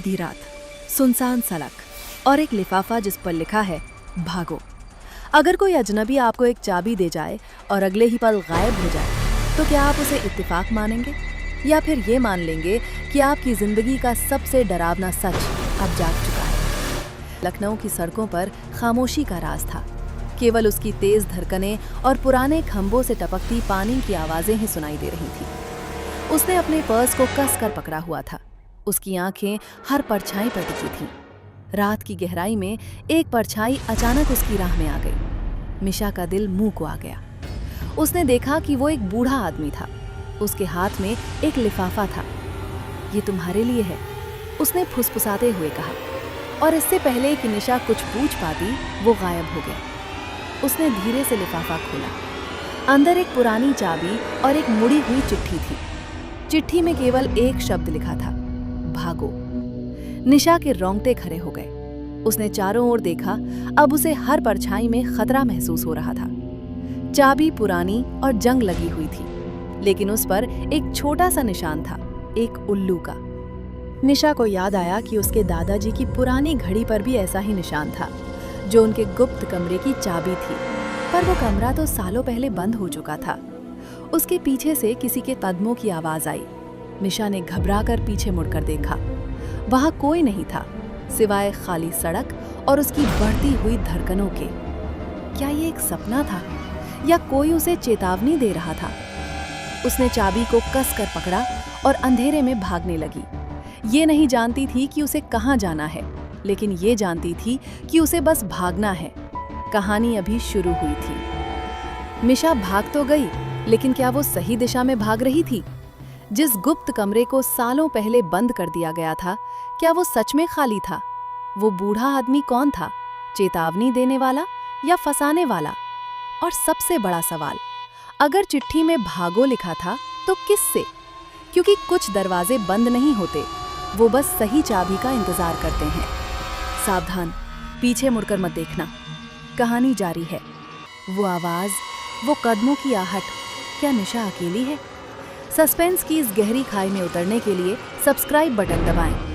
आधी रात, सुनसान सड़क और एक लिफाफा जिस पर लिखा है भागो। अगर कोई अजनबी आपको एक चाबी दे जाए और अगले ही पल गायब हो जाए तो क्या आप उसे इत्तेफाक मानेंगे या फिर ये मान लेंगे कि आपकी जिंदगी का सबसे डरावना सच अब जाग चुका है। लखनऊ की सड़कों पर खामोशी का राज था। केवल उसकी तेज धड़कनें और पुराने खंभों से टपकती पानी की आवाजें ही सुनाई दे रही थी। उसने अपने पर्स को कसकर पकड़ा हुआ था। उसकी आंखें हर परछाई पर टिकी थीं। रात की गहराई में एक परछाई अचानक उसकी राह में आ गई। मिशा का दिल मुंह को आ गया। उसने देखा कि वो एक बूढ़ा आदमी था। उसके हाथ में एक लिफाफा था। ये तुम्हारे लिए है, उसने फुसफुसाते हुए कहा, और इससे पहले कि निशा कुछ पूछ पाती वो गायब हो गया। उसने धीरे से लिफाफा खोला। अंदर एक पुरानी चाबी और एक मुड़ी हुई चिट्ठी थी। चिट्ठी में केवल एक शब्द लिखा था, भागो। निशा के रोंगटे खड़े हो गए। उसने चारों ओर देखा। अब उसे हर परछाई में खतरा महसूस हो रहा था। चाबी पुरानी और जंग लगी हुई थी, लेकिन उस पर एक छोटा सा निशान था, एक उल्लू का। निशा को याद आया कि उसके दादाजी की पुरानी घड़ी पर भी ऐसा ही निशान था, जो उनके गुप्त कमरे की चाबी थी। पर वो कमरा तो सालों पहले बंद हो चुका था। उसके पीछे से किसी के कदमों की आवाज आई। निशा ने घबराकर पीछे मुड़कर देखा। वहां कोई नहीं था सिवाय खाली सड़क और उसकी बढ़ती हुई धड़कनों के। क्या ये एक सपना था या कोई उसे चेतावनी दे रहा था? उसने चाबी को कसकर पकड़ा और अंधेरे में भागने लगी। ये नहीं जानती थी कि उसे कहाँ जाना है, लेकिन ये जानती थी कि उसे बस भागना है। कहानी अभी शुरू हुई थी। मिशा भाग तो गई, लेकिन क्या वो सही दिशा में भाग रही थी? जिस गुप्त कमरे को सालों पहले बंद कर दिया गया था, क्या वो सच में खाली था? वो बूढ़ा आदमी कौन था? चेतावनी देने वाला या फंसाने वाला? और सबसे बड़ा सवाल, अगर चिट्ठी में भागो लिखा था तो किससे? क्योंकि कुछ दरवाजे बंद नहीं होते, वो बस सही चाबी का इंतजार करते हैं। सावधान, पीछे मुड़कर मत देखना। कहानी जारी है। वो आवाज, वो कदमों की आहट, क्या निशा अकेली है? सस्पेंस की इस गहरी खाई में उतरने के लिए सब्सक्राइब बटन दबाएं